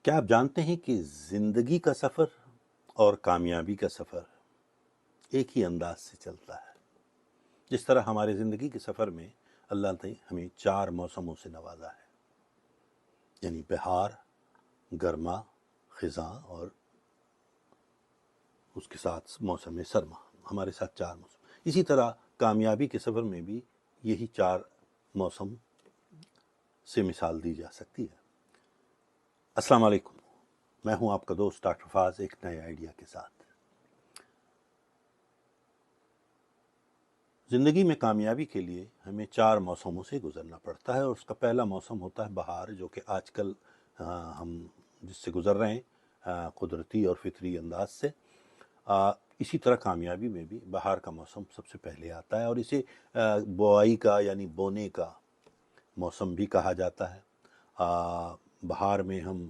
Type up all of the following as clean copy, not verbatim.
کیا آپ جانتے ہیں کہ زندگی کا سفر اور کامیابی کا سفر ایک ہی انداز سے چلتا ہے؟ جس طرح ہمارے زندگی کے سفر میں اللہ نے ہمیں 4 موسموں سے نوازا ہے، یعنی بہار، گرما، خزاں اور اس کے ساتھ موسم سرما، ہمارے ساتھ 4 موسم۔ اسی طرح کامیابی کے سفر میں بھی یہی 4 موسم سے مثال دی جا سکتی ہے۔ السلام علیکم، میں ہوں آپ کا دوست ڈاکٹر فاز، ایک نئے آئیڈیا کے ساتھ۔ زندگی میں کامیابی کے لیے ہمیں 4 موسموں سے گزرنا پڑتا ہے، اور اس کا پہلا موسم ہوتا ہے بہار، جو کہ آج کل ہم جس سے گزر رہے ہیں قدرتی اور فطری انداز سے۔ اسی طرح کامیابی میں بھی بہار کا موسم سب سے پہلے آتا ہے، اور اسے بوائی کا یعنی بونے کا موسم بھی کہا جاتا ہے۔ بہار میں ہم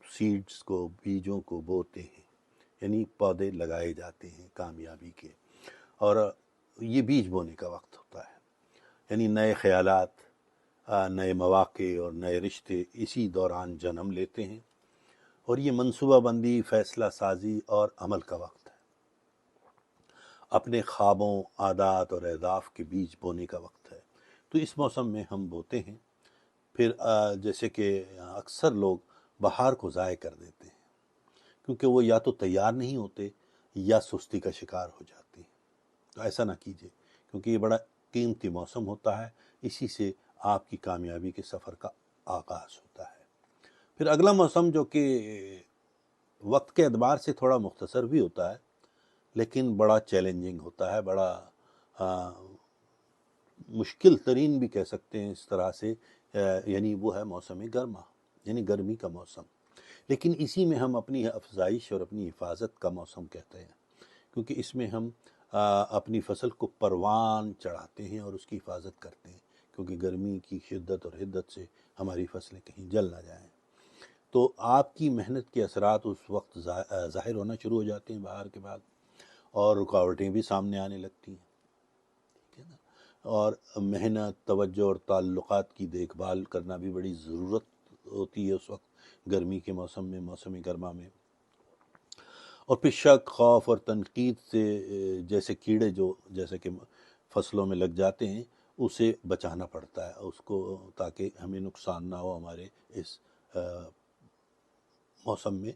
سیڈز کو، بیجوں کو بوتے ہیں، یعنی پودے لگائے جاتے ہیں کامیابی کے، اور یہ بیج بونے کا وقت ہوتا ہے، یعنی نئے خیالات، نئے مواقع اور نئے رشتے اسی دوران جنم لیتے ہیں، اور یہ منصوبہ بندی، فیصلہ سازی اور عمل کا وقت ہے۔ اپنے خوابوں، عادات اور اہداف کے بیج بونے کا وقت ہے۔ تو اس موسم میں ہم بوتے ہیں، پھر جیسے کہ اکثر لوگ بہار کو ضائع کر دیتے ہیں، کیونکہ وہ یا تو تیار نہیں ہوتے یا سستی کا شکار ہو جاتے ہیں۔ تو ایسا نہ کیجیے، کیونکہ یہ بڑا قیمتی موسم ہوتا ہے، اسی سے آپ کی کامیابی کے سفر کا آغاز ہوتا ہے۔ پھر اگلا موسم، جو کہ وقت کے اعتبار سے تھوڑا مختصر بھی ہوتا ہے لیکن بڑا چیلنجنگ ہوتا ہے، بڑا مشکل ترین بھی کہہ سکتے ہیں اس طرح سے، یعنی وہ ہے موسم گرما، یعنی گرمی کا موسم۔ لیکن اسی میں ہم اپنی افزائش اور اپنی حفاظت کا موسم کہتے ہیں، کیونکہ اس میں ہم اپنی فصل کو پروان چڑھاتے ہیں اور اس کی حفاظت کرتے ہیں، کیونکہ گرمی کی شدت اور حدت سے ہماری فصلیں کہیں جل نہ جائیں۔ تو آپ کی محنت کے اثرات اس وقت ظاہر ہونا شروع ہو جاتے ہیں بہار کے بعد، اور رکاوٹیں بھی سامنے آنے لگتی ہیں، ٹھیک ہے نا؟ اور محنت، توجہ اور تعلقات کی دیکھ بھال کرنا بھی بڑی ضرورت ہوتی ہے اس وقت گرمی کے موسم میں، موسم گرما میں۔ اور پھر شک، خوف اور تنقید سے جیسے کیڑے جو جیسے کہ فصلوں میں لگ جاتے ہیں، اسے بچانا پڑتا ہے اس کو، تاکہ ہمیں نقصان نہ ہو، ہمارے اس موسم میں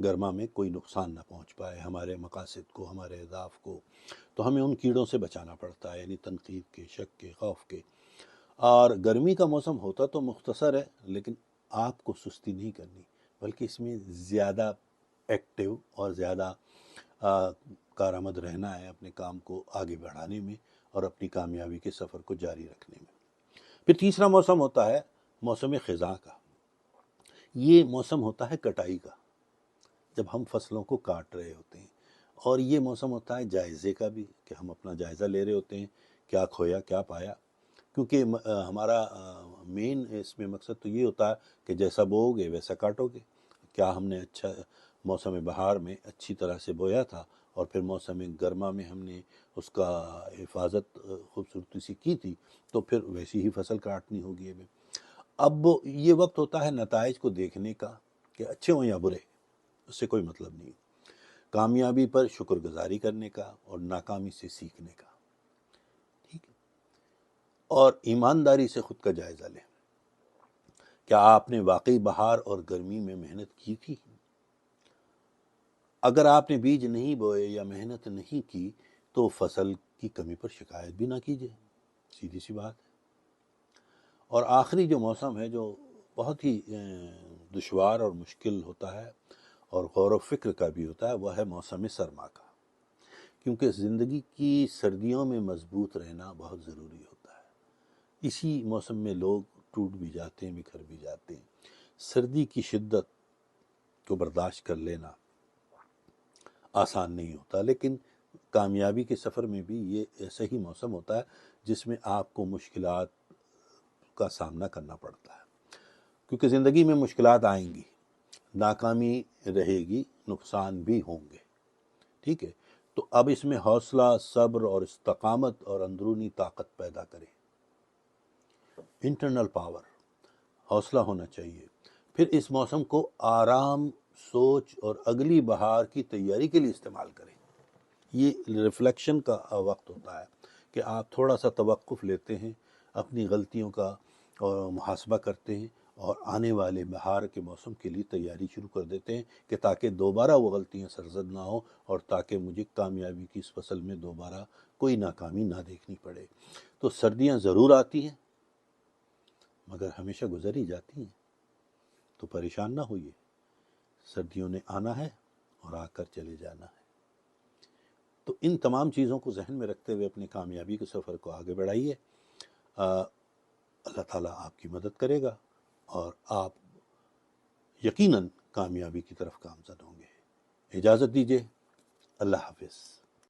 گرما میں کوئی نقصان نہ پہنچ پائے ہمارے مقاصد کو، ہمارے اہداف کو۔ تو ہمیں ان کیڑوں سے بچانا پڑتا ہے، یعنی تنقید کے، شک کے، خوف کے۔ اور گرمی کا موسم ہوتا تو مختصر ہے، لیکن آپ کو سستی نہیں کرنی، بلکہ اس میں زیادہ ایکٹیو اور زیادہ کارآمد رہنا ہے اپنے کام کو آگے بڑھانے میں اور اپنی کامیابی کے سفر کو جاری رکھنے میں۔ پھر تیسرا موسم ہوتا ہے موسم خزاں کا۔ یہ موسم ہوتا ہے کٹائی کا، جب ہم فصلوں کو کاٹ رہے ہوتے ہیں، اور یہ موسم ہوتا ہے جائزے کا بھی، کہ ہم اپنا جائزہ لے رہے ہوتے ہیں، کیا کھویا کیا پایا، کیونکہ ہمارا مین اس میں مقصد تو یہ ہوتا ہے کہ جیسا بوؤ گے ویسا کاٹو گے۔ کیا ہم نے اچھا موسم بہار میں اچھی طرح سے بویا تھا، اور پھر موسم گرما میں ہم نے اس کا حفاظت خوبصورتی سے کی تھی، تو پھر ویسی ہی فصل کاٹنی ہوگی ہمیں۔ اب یہ وقت ہوتا ہے نتائج کو دیکھنے کا، کہ اچھے ہوں یا برے، اس سے کوئی مطلب نہیں، کامیابی پر شکر گزاری کرنے کا اور ناکامی سے سیکھنے کا، ٹھیک ہے؟ اور ایمانداری سے خود کا جائزہ لیں، کیا آپ نے واقعی بہار اور گرمی میں محنت کی تھی؟ اگر آپ نے بیج نہیں بوئے یا محنت نہیں کی تو فصل کی کمی پر شکایت بھی نہ کیجیے، سیدھی سی بات ہے۔ اور آخری جو موسم ہے، جو بہت ہی دشوار اور مشکل ہوتا ہے اور غور و فکر کا بھی ہوتا ہے، وہ ہے موسم سرما کا، کیونکہ زندگی کی سردیوں میں مضبوط رہنا بہت ضروری ہوتا ہے۔ اسی موسم میں لوگ ٹوٹ بھی جاتے ہیں، بکھر بھی جاتے ہیں۔ سردی کی شدت کو برداشت کر لینا آسان نہیں ہوتا، لیکن کامیابی کے سفر میں بھی یہ ایسا ہی موسم ہوتا ہے جس میں آپ کو مشکلات کا سامنا کرنا پڑتا ہے، کیونکہ زندگی میں مشکلات آئیں گی، ناکامی رہے گی، نقصان بھی ہوں گے، ٹھیک ہے؟ تو اب اس میں حوصلہ، صبر اور استقامت اور اندرونی طاقت پیدا کریں، انٹرنل پاور، حوصلہ ہونا چاہیے، پھر اس موسم کو آرام، سوچ اور اگلی بہار کی تیاری کے لیے استعمال کریں۔ یہ ریفلیکشن کا وقت ہوتا ہے کہ آپ تھوڑا سا توقف لیتے ہیں، اپنی غلطیوں کا محاسبہ کرتے ہیں اور آنے والے بہار کے موسم کے لیے تیاری شروع کر دیتے ہیں کہ تاکہ دوبارہ وہ غلطیاں سرزد نہ ہوں اور تاکہ مجھے کامیابی کی اس فصل میں دوبارہ کوئی ناکامی نہ دیکھنی پڑے۔ تو سردیاں ضرور آتی ہیں مگر ہمیشہ گزر ہی جاتی ہیں، تو پریشان نہ ہوئیے، سردیوں نے آنا ہے اور آ کر چلے جانا ہے۔ تو ان تمام چیزوں کو ذہن میں رکھتے ہوئے اپنی کامیابی کے سفر کو آگے بڑھائیے۔ اللہ تعالیٰ آپ کی مدد کرے گا اور آپ یقیناً کامیابی کی طرف گامزن ہوں گے۔ اجازت دیجیے، اللہ حافظ۔